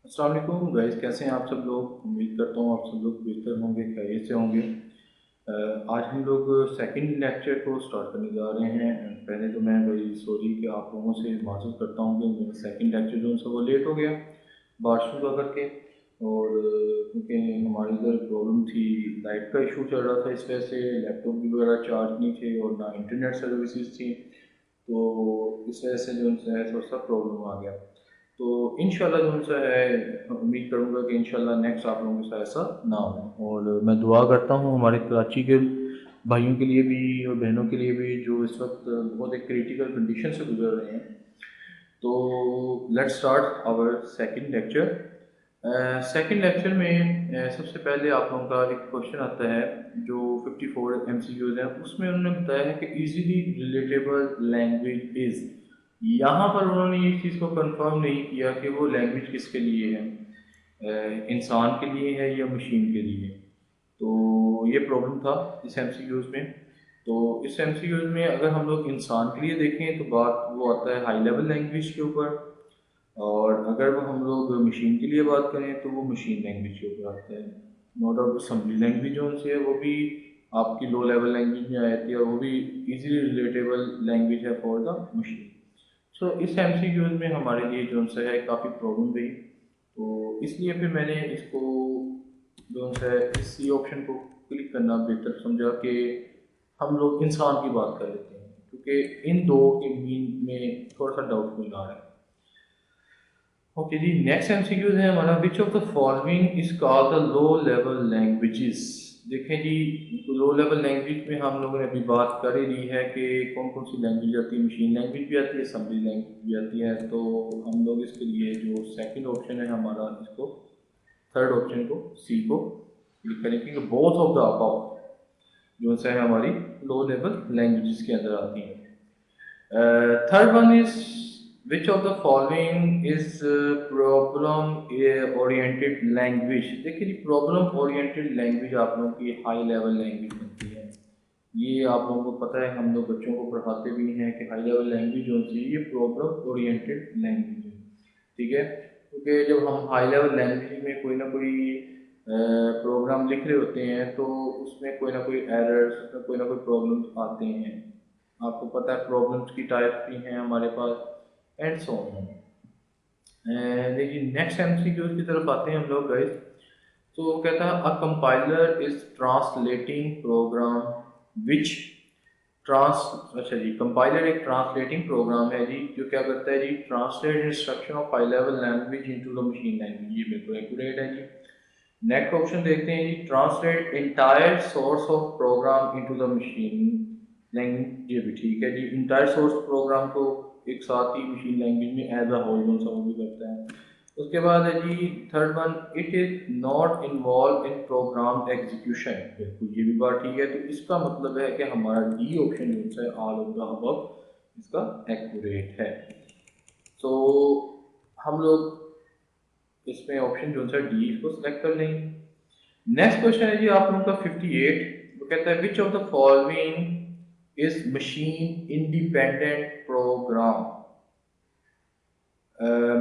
अस्सलाम वालेकुम गाइस, कैसे हैं आप सब लोग। उम्मीद करता हूँ आप सब लोग बेहतर होंगे, खैरियत से होंगे। आज हम लोग सेकंड लेक्चर को स्टार्ट करने जा रहे हैं। पहले तो मैं भाई सॉरी कि आप लोगों से माजूर करता हूँ कि मेरा सेकंड लेक्चर जो है वो लेट हो गया बारिशों का करके। और क्योंकि हमारी इधर प्रॉब्लम थी, लाइट का इशू चल रहा था, इस वजह से लैपटॉप भी वगैरह चार्ज नहीं थे और ना इंटरनेट सर्विसेज थी। तो इस वजह से जो है थोड़ा सा प्रॉब्लम आ गया। तो इंशाल्लाह जो सा है, उम्मीद करूँगा कि इंशाल्लाह नेक्स्ट आप लोगों के साथ ऐसा ना हो। और मैं दुआ करता हूँ हमारे कराची के भाइयों के लिए भी और बहनों के लिए भी जो इस वक्त बहुत एक क्रिटिकल कंडीशन से गुजर रहे हैं। तो let's start our second lecture. Second lecture में सबसे पहले आप लोगों का एक क्वेश्चन आता है जो 54 MCQs है। उसमें उन्होंने बताया है कि इजीली रिलेटेबल लैंग्वेज इज। यहाँ पर उन्होंने ये चीज़ को कंफर्म नहीं किया कि वो लैंग्वेज किसके लिए है, इंसान के लिए है या मशीन के लिए। तो ये प्रॉब्लम था इस MCQs में। तो इस MCQs में अगर हम लोग इंसान के लिए देखें तो बात वो आता है हाई लेवल लैंग्वेज के ऊपर। और अगर वो हम लोग मशीन के लिए बात करें तो वो मशीन लैंग्वेज के ऊपर आता है। नो डाउट असम्बली लैंग्वेज जो सी है वो भी आपकी लो लेवल लैंग्वेज में आ जाती है और वो भी इजीली रिलेटेबल लैंग्वेज है फॉर द मशीन। सो इस MCQs में हमारे लिए जो सा है काफ़ी प्रॉब्लम रही। तो इसलिए फिर मैंने इसको जो सा है इस सी ऑप्शन को क्लिक करना बेहतर समझा कि हम लोग इंसान की बात कर लेते हैं, क्योंकि इन दो के मीन में थोड़ा सा डाउटफुल आ रहा है। ओके जी, नेक्स्ट MCQ है हमारा, विच of the following is called the low level languages. देखें जी, लो लेवल लैंग्वेज में हम लोगों ने अभी बात कर ही ली है कि कौन कौन सी लैंग्वेज आती है। मशीन लैंग्वेज भी आती है, असम्बली लैंग्वेज भी आती है। तो हम लोग इसके लिए जो सेकंड ऑप्शन है हमारा, इसको थर्ड ऑप्शन को सी को क्लिक करेंगे कि बोथ ऑफ द अबव जो है हमारी लो लेवल लैंग्वेजेस के अंदर आती हैं। Third one is which of the following is problem oriented language. देखिए जी, प्रॉब्लम ओरिएंटेड लैंग्वेज आप लोगों की हाई लेवल लैंग्वेज बनती है। ये आप लोगों को पता है, हम लोग बच्चों को पढ़ाते भी हैं कि हाई लेवल लैंग्वेज होती है ये प्रॉब्लम ओरिएंटेड लैंग्वेज है। ठीक है, क्योंकि जब हम हाई लेवल लैंग्वेज में कोई ना कोई प्रोग्राम लिख रहे होते हैं तो उसमें कोई ना कोई एरर्स, उसमें कोई ना कोई प्रॉब्लम्स आते हैं। आपको पता है प्रॉब्लम्स की टाइप भी हैं हमारे पास एंड सो ऑन। देखिए नेक्स्ट MCQ की तरफ आते हैं हम लोग गाइस। तो वो कहता है a compiler is translating program which trans अच्छा जी, कंपाइलर एक ट्रांसलेटिंग प्रोग्राम है जी, जो क्या करता है जी, translate instruction of high level language into the machine language. ये बिल्कुल एक्यूरेट है जी। नेक्स्ट ऑप्शन देखते हैं जी, translate entire source of program into the machine language. ये भी ठीक है जी, इंटायर सोर्स प्रोग्राम को एक साथ ही मशीन लैंग्वेज में एज अ होल कौन सा वो भी करता है। उसके बाद है जी third one, it is not involve in program execution. बिल्कुल ये भी बात ठीक है। तो इसका मतलब है कि हमारा डी ऑप्शन जो है ऑल ऑफ द अबव इसका एक्यूरेट है। तो हम लोग इसमें ऑप्शन जो है डी को सिलेक्ट कर लेंगे। नेक्स्ट क्वेश्चन है जी आप लोगों का 58। वो कहता है which of the following is machine independent program.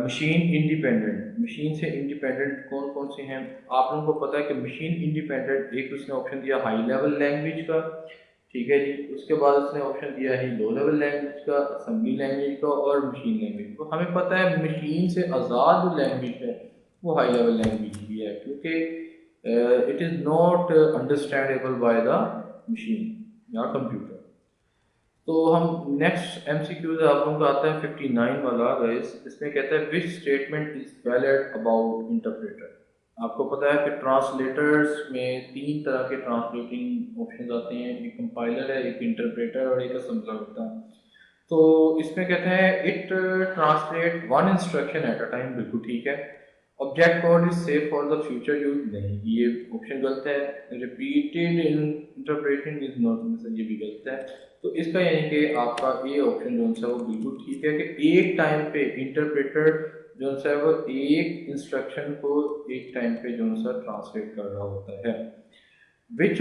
Machine independent, machine से इंडिपेंडेंट कौन कौन से हैं। आप लोगों को पता है कि मशीन इंडिपेंडेंट एक उसने ऑप्शन दिया हाई लेवल लैंग्वेज का, ठीक है जी। उसके बाद उसने ऑप्शन दिया है लो लेवल लैंग्वेज का, असेंबली लैंग्वेज का और मशीन लैंग्वेज। तो हमें पता है मशीन से आज़ाद जो लैंग्वेज है वो हाई लेवल लैंग्वेज भी है, क्योंकि it is not understandable by the machine या कंप्यूटर। तो हम नेक्स्ट MCQ आप लोगों का आता है 59 वाला गाइस। इसमें कहता है which statement is valid about interpreter. आपको पता है कि ट्रांसलेटर्स में तीन तरह के ट्रांसलेटिंग ऑप्शंस आते हैं, एक कंपाइलर है, एक इंटरप्रेटर और एक असम्बलर होता है। तो इसमें कहते हैं it translate one instruction at a time. बिल्कुल ठीक है। Object code is safe for the future use. नहीं, ये ऑप्शन गलत है। रिपीटेड इंटरप्रेशन इज नॉट, ये भी गलत है। तो इसका यानी कि आपका ये ऑप्शन जो है वो बिल्कुल ठीक है कि एक टाइम पे इंटरप्रेटर जो है वो एक इंस्ट्रक्शन को एक टाइम पे जो है ट्रांसलेट कर रहा होता है। Which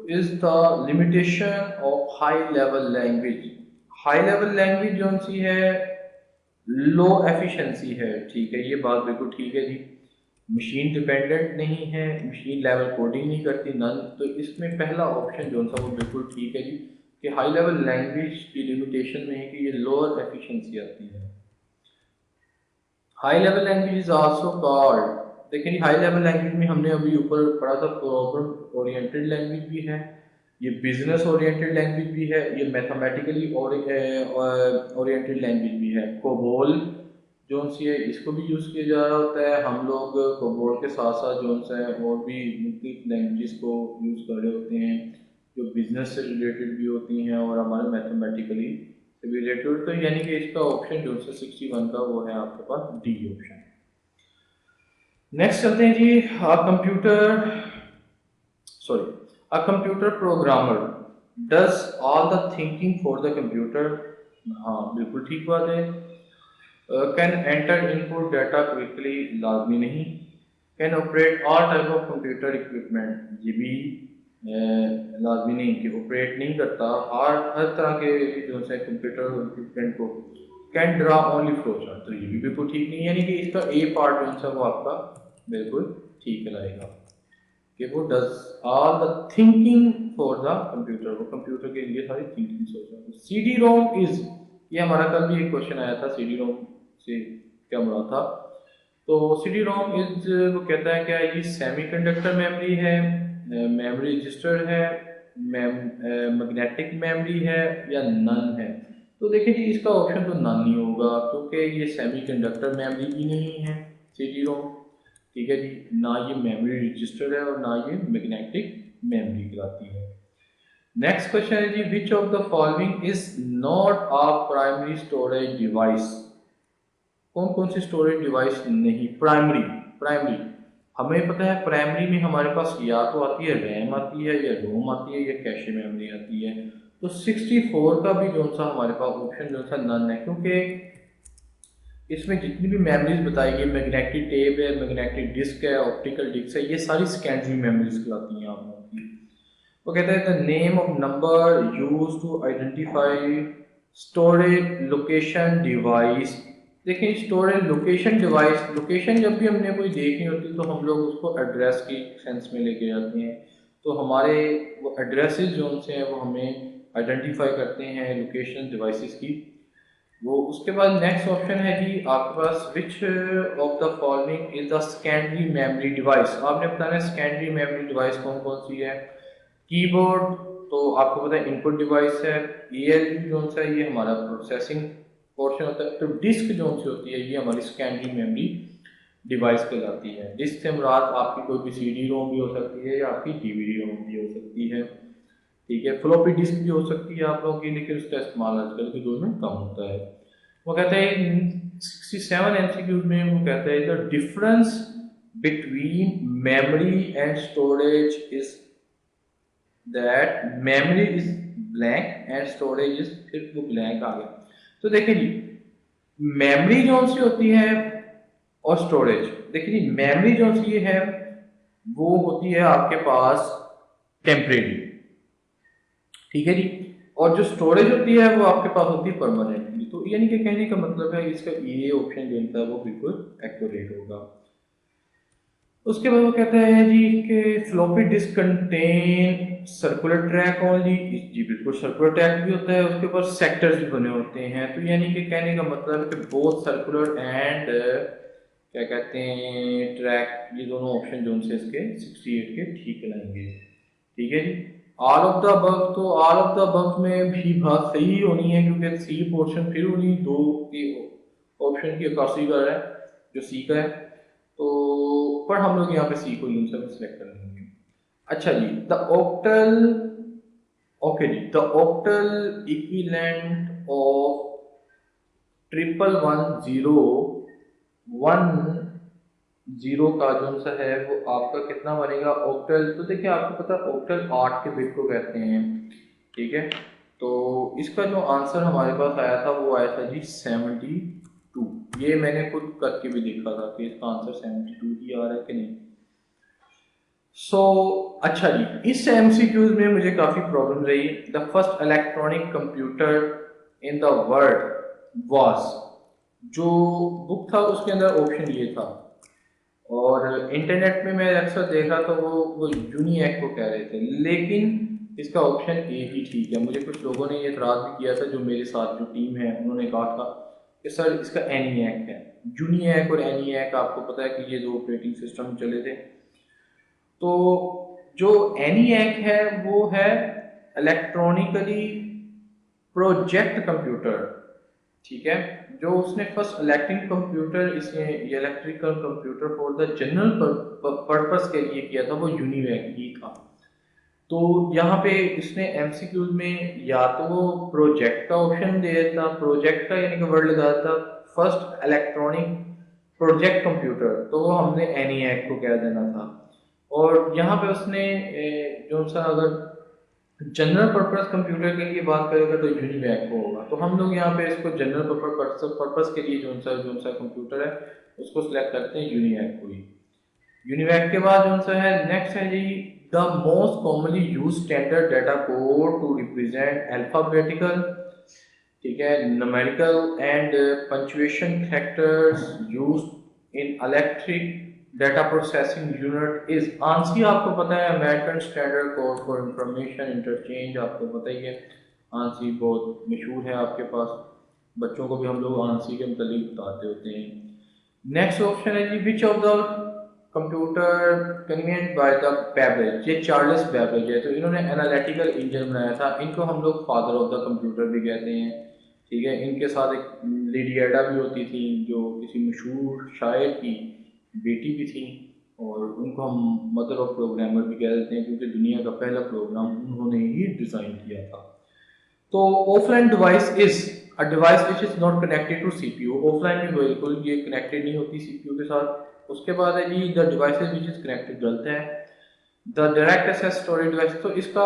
is the limitation of high level language? High level language जो सी है लो एफिशिएंसी है, ठीक है, ये बात बिल्कुल ठीक है जी। मशीन डिपेंडेंट नहीं है, मशीन लेवल कोडिंग नहीं करती, नन। तो इसमें पहला ऑप्शन जो सा वो बिल्कुल ठीक है जी, कि हाई लेवल लैंग्वेज की लिमिटेशन में है कि ये लोअर एफिशिएंसी आती है। High level language is also called, देखिए हाई लेवल लैंग्वेज में हमने अभी ऊपर पढ़ा था, प्रॉब्लम ओरिएंटेड लैंग्वेज भी है, ये बिजनेस ओरिएंटेड लैंग्वेज भी है, ये मैथमेटिकली ओरिएंटेड लैंग्वेज भी है। कोबोल जो सी है इसको भी यूज़ किया जा रहा होता है। हम लोग कोबोल के साथ साथ जो सा है और भी मुख्तलिफ लैंग्वेज को यूज़ कर रहे होते हैं जो बिजनेस से रिलेटेड भी होती हैं और हमारे मैथमेटिकली से रिलेटेड। तो यानी कि इसका ऑप्शन जो सा 61 का वो है आपके पास डी ऑप्शन। नेक्स्ट चलते हैं जी, computer sorry a computer programmer does all the thinking for the computer. हाँ बिल्कुल ठीक बात है। Can enter input data quickly, लाजमी नहीं। Can operate all type of computer equipment, ये भी लाजमी नहीं कि ऑपरेट नहीं करता हर तरह के जो है कंप्यूटर इक्विपमेंट को। Can draw only flow chart, तो ये भी बिल्कुल ठीक नहीं है, यानी कि इसका ए पार्ट जो है वो आपका बिल्कुल ठीक लाएगा कि वो does all the thinking for the computer, वो कंप्यूटर के लिए सारी थिंकिंग सोच रहा है। सी डी रोम इज, ये हमारा कल भी एक क्वेश्चन आया था, सी डी रोम से क्या मुराद था। तो सी डी रोम इज, वो कहता है क्या ये सेमीकंडक्टर मेमोरी है, मेमोरी रजिस्टर है, मैग्नेटिक मेमोरी है या नन है। तो देखिए जी इसका ऑप्शन तो नन नहीं होगा क्योंकि ये सेमीकंडक्टर मेमोरी भी नहीं है सी डी रोम, ठीक है जी, ना ये मेमोरी रजिस्टर है और ना ये मैग्नेटिक मेमोरी कहलाती है। नेक्स्ट क्वेश्चन है जी, which of the following is not a primary storage device. कौन कौन सी स्टोरेज डिवाइस नहीं प्राइमरी, प्राइमरी हमें पता है प्राइमरी में हमारे पास या तो आती है रैम आती है या रोम आती है या कैशे मेमोरी आती है। तो 64 का भी जो सा हमारे पास ऑप्शन जो सा नन है, क्योंकि इसमें जितनी भी मेमोरीज बताई गई, मैग्नेटिक टेप है, मैग्नेटिक डिस्क है, ऑप्टिकल डिस्क है, ये सारी सेकेंडरी मेमोरीज कहलाती हैं आप लोगों की। वो कहते हैं the name of number use to identify storage location device. देखिए स्टोरेज लोकेशन डिवाइस, लोकेशन जब भी हमने कोई देखनी होती तो हम लोग उसको एड्रेस की सेंस में लेके जाते हैं, तो हमारे वो एड्रेसेस जो उनसे हैं वो हमें आइडेंटिफाई करते हैं लोकेशन डिवाइसेस की। वो उसके बाद नेक्स्ट ऑप्शन है जी आपके पास, which of the following is the secondary memory device. आपने बताना है सेकेंडरी मेमोरी डिवाइस कौन कौन सी है। कीबोर्ड तो आपको पता है इनपुट डिवाइस है, ईएलयू जो सा है ये हमारा प्रोसेसिंग पोर्शन होता है, तो डिस्क जो सी होती है ये हमारी सेकेंडरी मेमोरी डिवाइस कहलाती है। डिस्क से मुराद आपकी कोई भी सीडी रोम भी हो सकती है या आपकी डीवीडी रोम भी हो सकती है, ठीक है। फ्लॉपी डिस्क भी हो सकती है आप लोगों की, लेकिन उसका इस्तेमाल आजकल के दौर में कम होता है। वो कहते हैं 67 एमसीक्यूज में वो कहता है the difference between memory and storage is that memory is blank and storage is, फिर वो ब्लैंक आ गया। तो देखिए जी मेमोरी जो सी होती है और स्टोरेज, देखिए जी मेमोरी जो सी है वो होती है आपके पास टेम्परेरी, ठीक है जी, और जो स्टोरेज होती है वो आपके पास होती है परमानेंटली। तो यानी कि कहने का मतलब है इसका ये ऑप्शन जो होता है वो बिल्कुल एक्यूरेट होगा। उसके बाद वो कहता है जी कि floppy disk contain circular track only, जी बिल्कुल सर्कुलर ट्रैक भी होता है, उसके ऊपर सेक्टर्स भी बने होते हैं। तो यानी कि कहने का मतलब है कि बोथ सर्कुलर एंड क्या कहते हैं ट्रैक, ये दोनों ऑप्शन जो से इसके 68 के ठीक लाएंगे, ठीक है जी। ऑल ऑफ द अबव, तो ऑल ऑफ द अबव में भी बात सही होनी है क्योंकि सी पोर्शन फिर उन्हीं दो के ऑप्शन की अक्सी कर रहा है जो सी का है, तो पर हम लोग यहाँ पे सी को यूं से सिलेक्ट कर लेंगे। अच्छा जी द ऑक्टल, ओके जी द ऑक्टल इक्विवेलेंट ऑफ 1110 का जो सा है वो आपका कितना बनेगा ऑक्टल। तो देखिए आपको पता है ऑक्टल 8 के बिट को कहते हैं, ठीक है। तो इसका जो आंसर हमारे पास आया था वो आया था जी 72। ये मैंने खुद करके भी देखा था कि इसका आंसर 72 ही आ रहा है कि नहीं। अच्छा जी इस एमसीक्यूज में मुझे काफी प्रॉब्लम रही। The first electronic computer in the world was जो बुक था उसके अंदर ऑप्शन ये था, और इंटरनेट में मैं अक्सर देखा तो वो यूनिएक को कह रहे थे, लेकिन इसका ऑप्शन ए ही ठीक है। मुझे कुछ लोगों ने ये इतराज़ भी किया था, जो मेरे साथ जो टीम है उन्होंने कहा था कि सर इसका एनीएक है। यूनिएक और एनीएक आपको पता है कि ये दो ऑपरेटिंग सिस्टम चले थे। तो जो एनीएक है वो है इलेक्ट्रॉनिकली प्रोजेक्ट कंप्यूटर, ठीक है। जो उसने फर्स्ट इलेक्ट्रिक कंप्यूटर, इसने electrical computer for the general purpose के लिए किया था, वो यूनिवैक ही था। तो यहाँ पे इसने एमसीक्यूज में या तो वो प्रोजेक्ट का ऑप्शन दे देता, प्रोजेक्ट का यानी कि वर्ड लगा देता फर्स्ट इलेक्ट्रॉनिक प्रोजेक्ट कंप्यूटर, तो वो हमने एनीएक को कह देना था। और यहाँ पे उसने जो सा अगर जनरल पर्पस कंप्यूटर के लिए बात करेगा तो यूनिवैक को होगा। तो हम लोग यहाँ पे इसको जनरल पर्पस के लिए जो सा कंप्यूटर है उसको सिलेक्ट करते हैं यूनिवैक को ही। यूनिवैक के बाद जो सा है नेक्स्ट है जी the most commonly use standard data code to represent alphabetical, ठीक है, numerical and punctuation factors used in electric data processing unit is ANSI. आपको पता है American Standard Code for Information Interchange, आपको पता ही है आंसी बहुत मशहूर है आपके पास, बच्चों को भी हम लोग आंसी के मतलब बताते होते हैं। नेक्स्ट ऑप्शन है जी which of the computer convenient by the Babbage, ये चार्ल्स बेबेज है। तो इन्होंने एनालिटिकल इंजन बनाया था, इनको हम लोग फादर ऑफ द कंप्यूटर भी कहते हैं, ठीक है। इनके साथ एक लेडी एडा भी होती थी जो किसी मशहूर शायर की बेटी भी थी, और उनको हम मदर ऑफ प्रोग्रामर भी कह देते हैं क्योंकि दुनिया का पहला प्रोग्राम उन्होंने ही डिज़ाइन किया था। तो offline device is a device which is not connected to CPU, offline भी बिल्कुल ये कनेक्टेड नहीं होती सीपीयू के साथ। उसके बाद है जी the devices which is connected, गलत है। The direct access storage device, तो इसका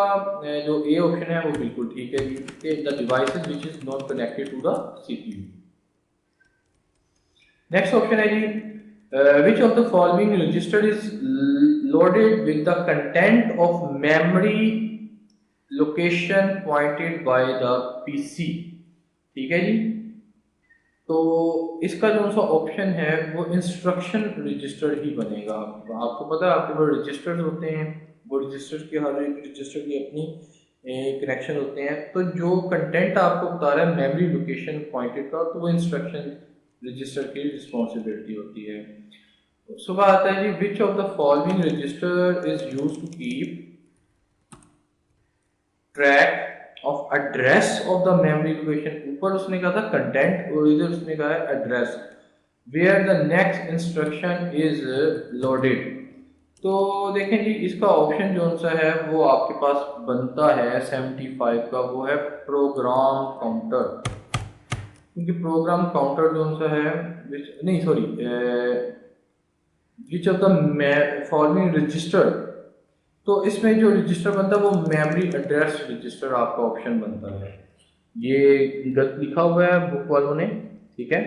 जो ए ऑप्शन है वो बिल्कुल ठीक है जी, the devices which is not connected to the CPU. Next option है जी which of the following register is loaded with the content of memory location pointed by the PC, ठीक है जी। तो इसका जो सा ऑप्शन है वो इंस्ट्रक्शन रजिस्टर ही बनेगा। आपको पता है आपके पास रजिस्टर्स होते हैं, वो रजिस्टर के हर एक रजिस्टर की अपनी कनेक्शन होते हैं। तो जो कंटेंट आपको बता रहा है मेमोरी लोकेशन पॉइंटेड का, तो वो इंस्ट्रक्शन रजिस्टर की रिस्पॉन्सिबिलिटी होती है। उसके बाद आता है जी which of the following register is use to keep track of address of the memory location. ऊपर उसने कहा था कंटेंट और इधर उसने कहा है address, where the next instruction is loaded. तो देखें जी इसका ऑप्शन जो सा है वो आपके पास बनता है 75 का, वो है प्रोग्राम काउंटर। क्योंकि प्रोग्राम काउंटर जो सा है नहीं sorry which of the following register, तो इसमें जो रजिस्टर बनता है वो मेमोरी एड्रेस रजिस्टर आपका ऑप्शन बनता है। ये गलत लिखा हुआ है बुक वालों ने, ठीक है।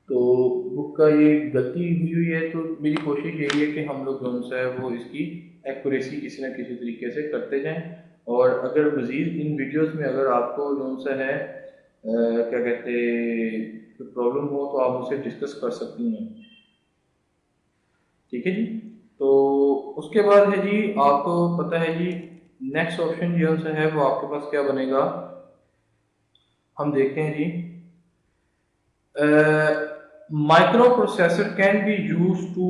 तो बुक का ये गलती हुई है, तो मेरी कोशिश यही है कि हम लोग जो सा है वो इसकी एक्यूरेसी किसी न किसी तरीके से करते जाएं। और अगर मज़ीद इन वीडियोस में अगर आपको जो सा है क्या कहते प्रॉब्लम हो तो आप मुझसे डिस्कस कर सकती हैं, ठीक है जी। तो उसके बाद है जी आपको पता है जी नेक्स्ट ऑप्शन जो सा है वो आपके पास क्या बनेगा, हम देखते हैं जी microprocessor can be use to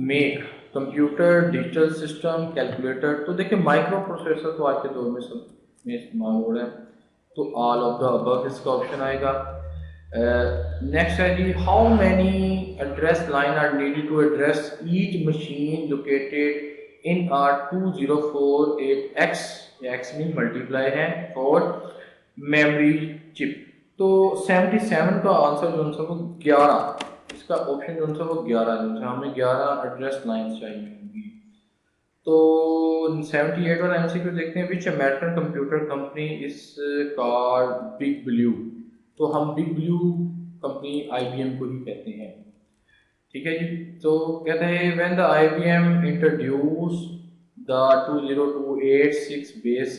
make computer digital system calculator. तो देखिए माइक्रो प्रोसेसर तो आज के दौर में सब में इस्तेमाल हो रहा है, तो ऑल ऑफ द अबव इसका ऑप्शन आएगा। नेक्स्ट है जी how many address line are needed to address each machine located in are 2048x, x mean multiply है फॉर मेमोरी चिप। तो 77 का आंसर जो है वो 11, इसका ऑप्शन जो है वो 11 जो है, हमें 11 एड्रेस लाइन्स चाहिए होंगी। तो 78 वाला एमसीक्यू देखते हैं विच अमेरिकन कंप्यूटर कंपनी इस कार बिग ब्लू। तो हम बिग ब्लू कंपनी आईबीएम को ही कहते हैं, ठीक है जी। तो कहते हैं when the IBM introduce the 20286 base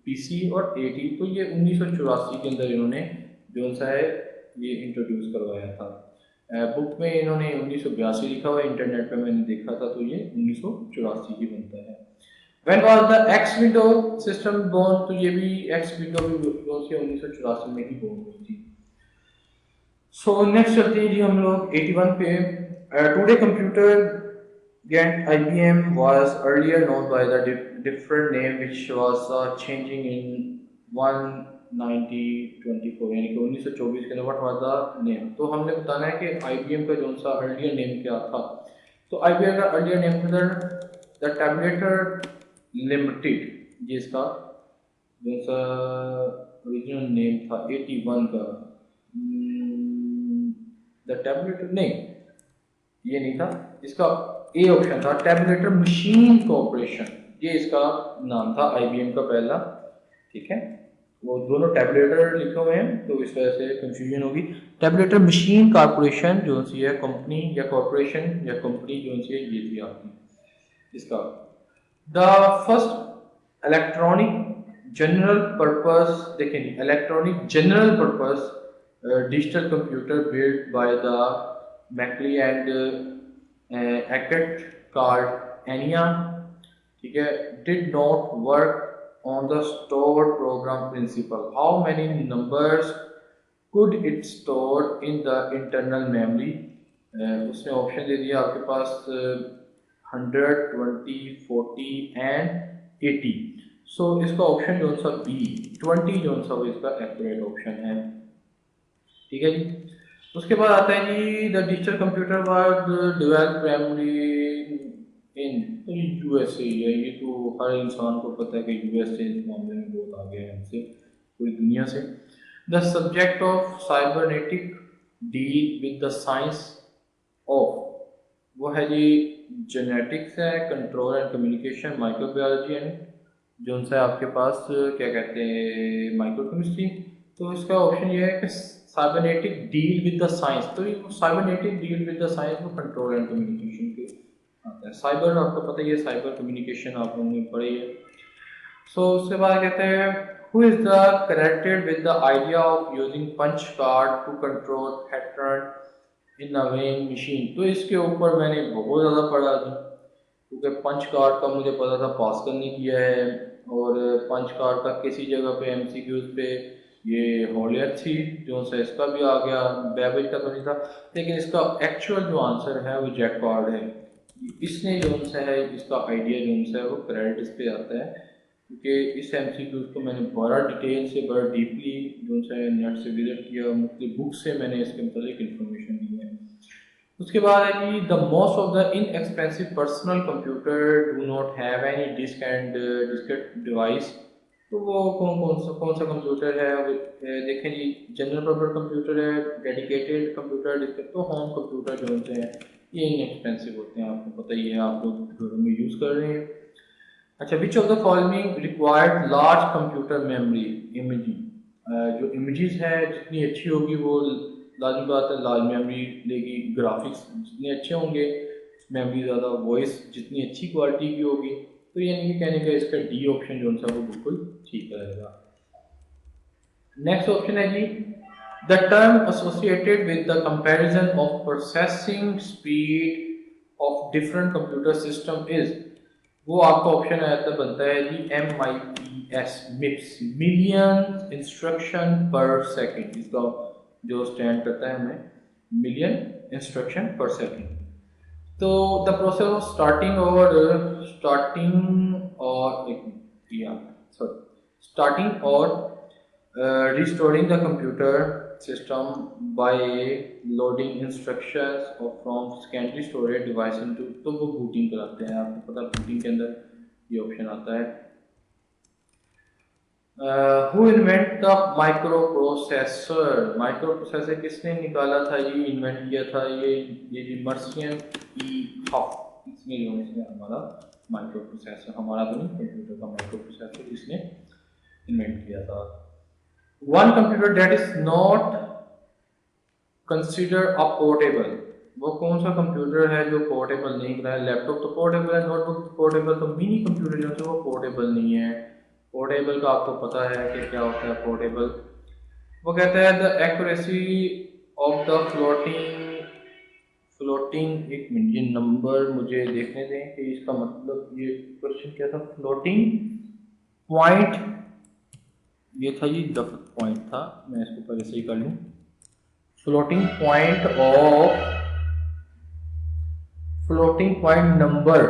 PC और 80, तो ये 1984 के अंदर इन्होंने जो सा है ये इंट्रोड्यूस करवाया था। बुक में इन्होंने 1982 लिखा हुआ है, इंटरनेट पे मैंने देखा था तो ये 1984 ही बनता है। When was the X window system born? तो ये भी X window भी 1984 में ही born हुई थी। So next चलते हैं जी हम लोग 81 पे। Today computer and IBM was earlier known by the different name which was changing in 1924 यानी कि 1924 के अंदर what was the name। तो हमने बताना है कि IBM का जो सा earlier name क्या था। तो IBM का earlier name था the Tabulator Limited, जिसका जो सा ओरिजिनल नेम था 81 का द टैबुलेटर, नहीं ये नहीं था, इसका ए ऑप्शन था टैबुलेटर मशीन कॉर्पोरेशन, ये इसका नाम था IBM का पहला। ठीक है, वो दोनों टैबुलेटर लिखे हुए हैं तो इस वजह से कंफ्यूजन होगी। टैबुलेटर मशीन कॉर्पोरेशन जो सी है कंपनी या कॉर्पोरेशन या कंपनी जो सी है ये थी आपकी इसका। The first electronic general purpose, देखें जी, electronic general purpose digital computer build by the Mauchly and Hackett called ENIAC, ठीक है, did not work on the stored program principle. How many numbers could it store in the internal memory? उसने option दे दिया आपके पास 100, 20, 40 and 80। सो इसका option जो सा B 20 जो सा वो इसका एक्यूरेट ऑप्शन है। ठीक है जी, उसके बाद आता है जी the digital computer was developed primary in USA है। ये तो हर इंसान को पता है कि USA इस मामले में बहुत आगे है हमसे, पूरी दुनिया से। The subject of cybernetic deal with the science of, वो है जी जेनेटिक्स है, control and communication, microbiology and जो सा आपके पास क्या कहते हैं माइक्रोकेमिस्ट्री। तो इसका ऑप्शन ये है कि cybernetic deal with the science, तो ये cybernetic deal with the science वो कंट्रोल एंड कम्युनिकेशन के आता है। साइबर आपको पता ही है, साइबर कम्युनिकेशन आप लोगों ने पढ़ी है। सो उसके बाद कहते हैं who is the connected with the idea of using punch card to control pattern in a weaving machine. तो इसके ऊपर मैंने बहुत ज़्यादा पढ़ा था क्योंकि पंच कार्ड का मुझे पता था पास करने किया है, और पंच कार्ड का किसी जगह पे MCQs पे ये हॉलियर थी जो सा इसका भी आ गया, बेबेज का तो नहीं था, लेकिन इसका एक्चुअल जो आंसर है वो जैकार्ड है। इसने जो सा है इसका आइडिया जो सा है वो क्रेडिट इस पे आता है क्योंकि इस MCQs को मैंने बड़ा डिटेल से बड़ा डीपली जो सा है नेट से विजिट किया, मुख्तलिफ बुक से मैंने इसके मतलब इन्फॉर्मेशन ली है। उसके बाद है कि the most of the inexpensive personal computer do not have any disk and diskette device. तो वो कौन सा कंप्यूटर है, देखें जी जनरल पर्पस कंप्यूटर है, डेडिकेटेड कंप्यूटर, डिस्केट, तो होम कंप्यूटर जो होते हैं ये इनएक्सपेंसिव होते हैं, आपको पता ही है, आप लोग घरों में यूज़ कर रहे हैं। अच्छा, विच of the following required large computer memory imaging, जो इमेजेस है जितनी अच्छी होगी वो लाजमी बात है लार्ज मेमोरी लेगी, ग्राफिक्स जितने अच्छे होंगे मेमोरी ज़्यादा, वॉइस जितनी अच्छी क्वालिटी की होगी, तो यानी कि कहने का इसका डी ऑप्शन जो सा वो बिल्कुल ठीक रहेगा। नेक्स्ट ऑप्शन है जी the term associated with the comparison of processing speed of different computer system is, वो आपका ऑप्शन आता बनता है जी MIPS, MIPS, million instruction per second. इसका जो स्टैंड करता है हमें मिलियन इंस्ट्रक्शन पर सेकेंड। तो द प्रोसेस ऑफ स्टार्टिंग और restoring the computer system by loading instructions और from secondary storage device into, तो वो बूटिंग कराते हैं, आपको पता बूटिंग के अंदर ये ऑप्शन आता है। Who invent the micro processor, micro processor किसने निकाला था, ये इन्वेंट किया था ये जी मर्सियन ई हफ, इसने जो है हमारा माइक्रो प्रोसेसर, हमारा तो नहीं कंप्यूटर का माइक्रो प्रोसेसर इसने इन्वेंट किया था। One computer that is not consider a portable, वो कौन सा कंप्यूटर है जो पोर्टेबल नहीं कराया, लैपटॉप तो पोर्टेबल है, नोटबुक तो पोर्टेबल, तो मिनी कंप्यूटर जो है वो पोर्टेबल नहीं है। पोर्टेबल का आपको पता है कि क्या होता है पोर्टेबल, वो कहता है the accuracy of the floating, एक मिनट, ये नंबर मुझे देखने दें कि इसका मतलब ये क्वेश्चन क्या था। फ्लोटिंग पॉइंट, ये था जी द पॉइंट था, मैं इसको पहले से ही कर लूँ। Floating point of floating point number,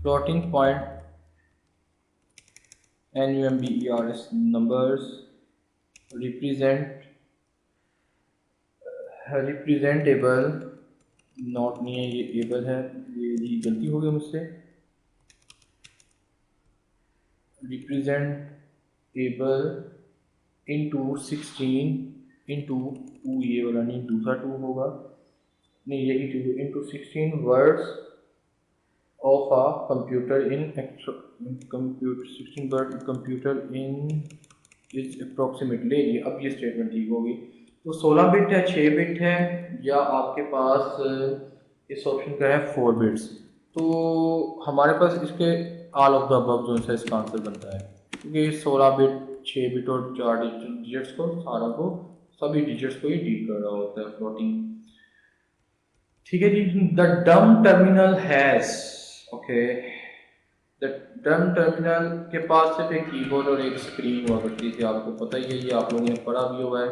floating point NUMBERS numbers representable, not नहीं है ये एबल है, ये गलती हो गई मुझसे। रिप्रेजेंटेबल इंटू 16 इंटू 2, ये वाला नहीं, दूसरा 2 होगा, नहीं यही 2 into 16 words of a computer in computer 16 word computer in is approximately, अब ये स्टेटमेंट ठीक होगी। तो 16 बिट है, 6 बिट है, या आपके पास इस ऑप्शन का है 4 बिट्स। तो हमारे पास इसके ऑल ऑफ द अबव जो है इसका आंसर बनता है, क्योंकि 16 बिट, 6 बिट और 4 डिजिट्स को, सारा को, सभी डिजिट्स को ही डील कर रहा होता है फ्लोटिंग। ठीक है जी। The dumb terminal has, okay, the dumb terminal के पास सिर्फ एक कीबोर्ड और एक स्क्रीन हुआ करती थी, आपको पता ही है, ये आप लोगों ने पढ़ा भी हुआ है।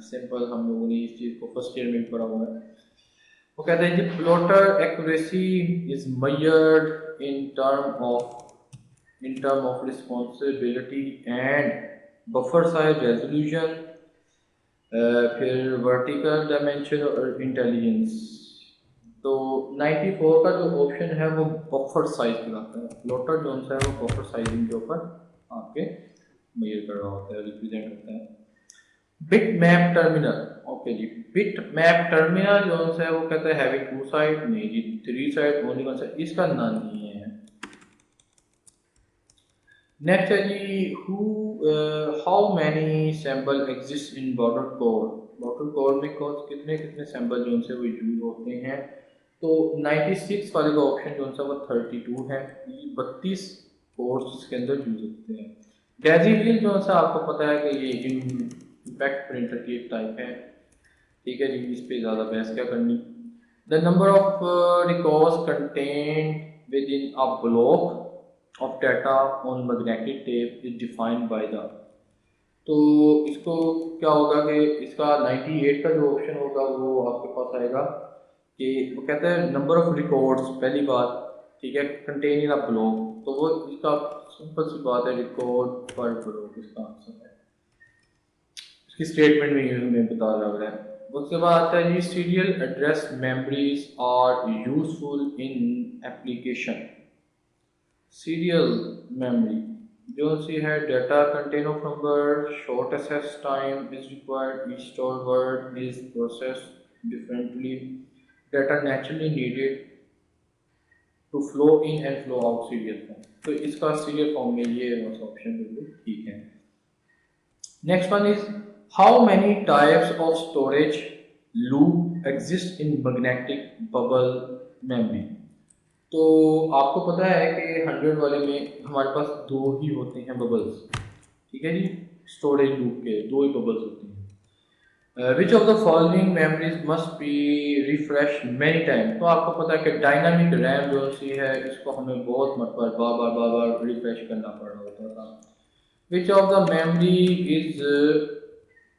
सिंपल हम लोगों ने इस चीज़ को फर्स्ट ईयर में पढ़ा हुआ है। वो कहते हैं कि plotter accuracy is measured in term of responsibility and buffer size resolution, फिर वर्टिकल डायमेंशन और इंटेलिजेंस। तो 94 का जो ऑप्शन है वो बफर साइज कहलाता है। प्लॉटर जो है वो बफर साइजिंग के ऊपर आपके मेजर कर रहा होता है, रिप्रेजेंट होता है। बिट मैप टर्मिनल, ओके जी, बिट मैप टर्मिनल जो है वो कहता है हैविंग 2 साइड, नहीं जी 3 साइड ओनली वन साइड, इसका नाम नहीं है। नेक्स्ट है जी how many sample exist in border code. Border code में कितने कितने सैम्पल जो है वो यूज होते हैं। तो 96 वाले का ऑप्शन जो है वो 32 है, 32 कोड्स इसके अंदर यूज होते हैं। डेजिलियल जो है आपको पता है कि ये इम्पैक्ट प्रिंटर की एक टाइप है, ठीक है जी, इस पे ज़्यादा बहस क्या करनी। The number of records content with in a block of data on magnetic tape is defined by the, तो इसको क्या होगा कि इसका 98 का जो ऑप्शन होगा वो आपके पास आएगा कि वो कहता है नंबर ऑफ रिकॉर्ड्स, पहली बात, ठीक है, कंटेन इन अ ब्लॉक, तो वो इसका सिंपल सी बात है, रिकॉर्ड पर ब्लॉक इसका आंसर है। इसकी स्टेटमेंट में हमें पता लग रहा है। उसके बाद आता है जी serial address memories are useful in application. Serial memory जो सी है, data content of number, short access time is required, each store word is processed differently, data naturally needed to flow in and flow out serial form. तो इसका serial form में ये option बिल्कुल ठीक है। Next one is how many types of storage loop exist in magnetic bubble memory. तो आपको पता है कि 100 वाले में हमारे पास 2 ही होते हैं बबल्स, ठीक है जी, स्टोरेज लूप के 2 ही बबल्स होते हैं। विच of the following memories must be refresh many time. तो आपको पता है कि डायनामिक रैम जो सी है इसको हमें बहुत मरतबा बार बार रिफ्रेश करना पड़ रहा होता था। Which of the memory is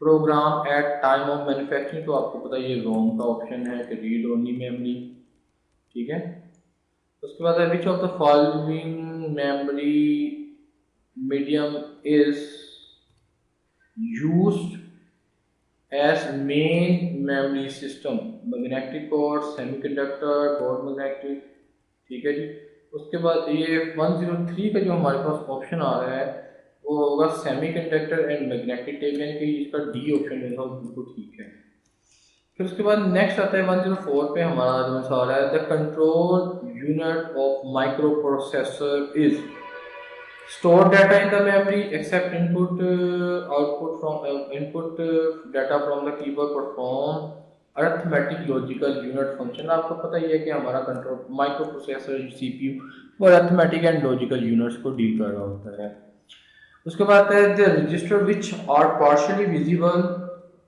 program at time of manufacturing, तो आपको पता है ये रोम का ऑप्शन है कि रीड ओनली मेमोरी, ठीक है। उसके बाद है which of the following memory medium is used as main memory system, magnetic code, semiconductor, board magnetic, ठीक है जी। उसके बाद ये 103 का जो हमारे पास ऑप्शन आ रहा है वो होगा सेमीकंडक्टर एंड मैग्नेटिक टेप, यानी कि इसका डी ऑप्शन जो है बिल्कुल ठीक है। फिर उसके बाद नेक्स्ट आता है 104 पे हमारा जो आ रहा है the control unit of micro processor is store data in the memory accept input output from input data from the keyboard, perform arithmetic logical unit function। आपको पता ही है कि हमारा कंट्रोल माइक्रो प्रोसेसर सीपीयू वो अरिथमेटिक एंड लॉजिकल यूनिट्स को डील कर रहा होता है। उसके बाद है the register which are partially visible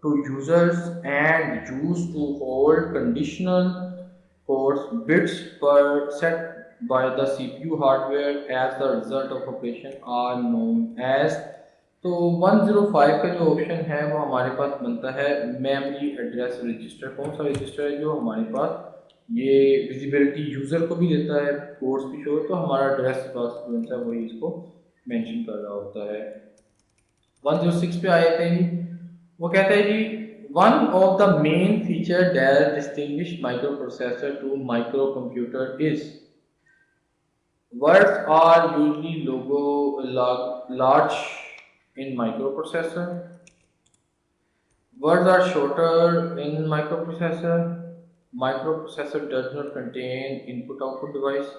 to users and used to hold conditional codes bits per set by the CPU hardware as the result of operation are known as। तो 105 का जो ऑप्शन है वो हमारे पास बनता है मेमोरी एड्रेस रजिस्टर। कौन सा रजिस्टर है जो हमारे पास ये विजिबिलिटी यूज़र को भी देता है, कोड्स भी शो, तो हमारा एड्रेस पास जो है वही इसको मेंशन कर रहा होता है। 106 पे आए थे जी, वो कहता है जी one of the main feature that distinguish microprocessor to microcomputer is words are usually large in microprocessor. Words are shorter in microprocessor. Microprocessor does not contain input-output device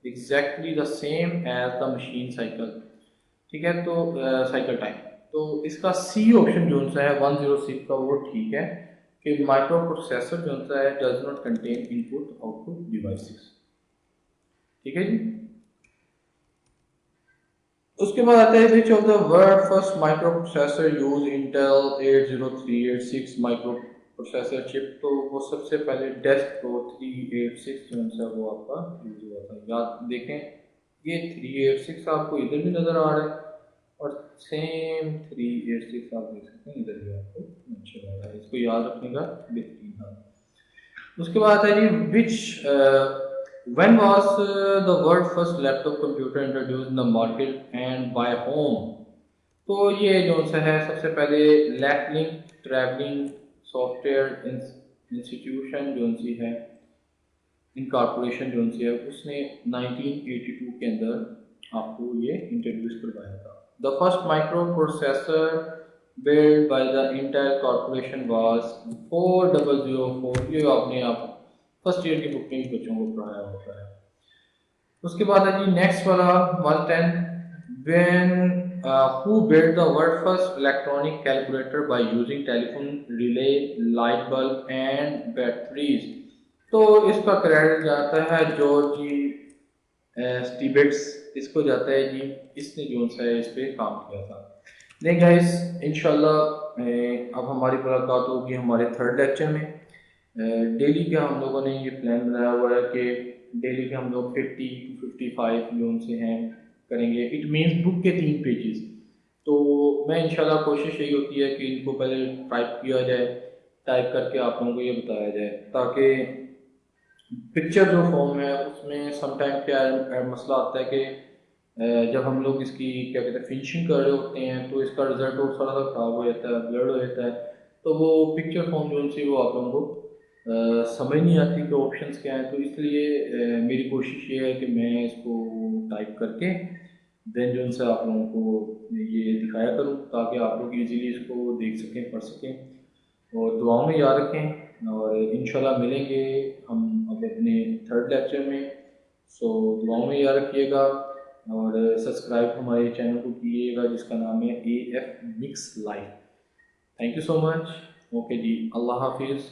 exactly the same as the machine cycle। ठीक है, तो cycle time, तो इसका C option जो सा है 106 का वो ठीक है कि माइक्रो प्रोसेसर जो सा है does not contain input output devices. ठीक है जी। उसके बाद आता है which of the world first micro processor use Intel 80386 micro processor chip. तो वो सबसे पहले डेस्क प्रो 386 जो सा वो आपका यूज हुआ था। याद देखें, ये 386 आपको इधर भी नजर आ रहा है और सेम 386 आप देख सकते हैं इधर भी आपको अच्छा लग रहा है, इसको याद रखने का बेहतरीन है। उसके बाद आता है जी विच when was the world first laptop computer introduced in the market and by whom। तो ये जो सा है सबसे पहले लैपलिंक ट्रैवलिंग सॉफ्टवेयर इंस्टीट्यूशन जो सी है इनकॉर्पोरेशन जो सी है उसने 1982 के अंदर आपको ये इंट्रोड्यूस करवाया था। The first micro processor built by the Intel Corporation was 4004। ये आपने आप फर्स्ट ईयर की बुक में भी बच्चों को पढ़ाया होता है। उसके बाद है जी नेक्स्ट वाला 110 when who built the world first electronic calculator by using telephone relay light bulb and batteries। तो इसका क्रेडिट जाता है जॉर्जी स्टीबेट्स, इसको जाता है जी, इसने जो सा है इस पे काम किया था। नहीं गाइस, इंशाल्लाह अब हमारी मुलाकात होगी हमारे थर्ड लेक्चर में। डेली का हम लोगों ने ये प्लान बनाया हुआ है कि डेली के हम लोग 50 to 55 जो उनसे हैं करेंगे। इट मीन्स बुक के 3 पेजेस। तो मैं इंशाल्लाह कोशिश यही होती है कि इनको पहले टाइप किया जाए, टाइप करके आप लोगों को ये बताया जाए, ताकि पिक्चर जो फॉर्म है उसमें समटाइम क्या मसला आता है कि जब हम लोग इसकी क्या कहते हैं फिनिशिंग कर रहे होते हैं तो इसका रिजल्ट और थोड़ा सा ख़राब हो जाता है, ब्लड हो जाता है, तो वो पिक्चर फॉर्म जो सी वो आप लोगों को समझ नहीं आती कि ऑप्शंस क्या हैं। तो इसलिए मेरी कोशिश ये है कि मैं इसको टाइप करके देन जो उनसे आप लोगों को ये दिखाया करूँ ताकि आप लोग इजीली इसको देख सकें, पढ़ सकें और दुआओं में याद रखें। और इंशाल्लाह मिलेंगे हम अब अपने थर्ड लेक्चर में। सो दुआओं में याद रखिएगा और सब्सक्राइब हमारे चैनल को कीजिएगा जिसका नाम है AF mix life. Thank you so much. Okay जी, अल्लाह हाफिज़।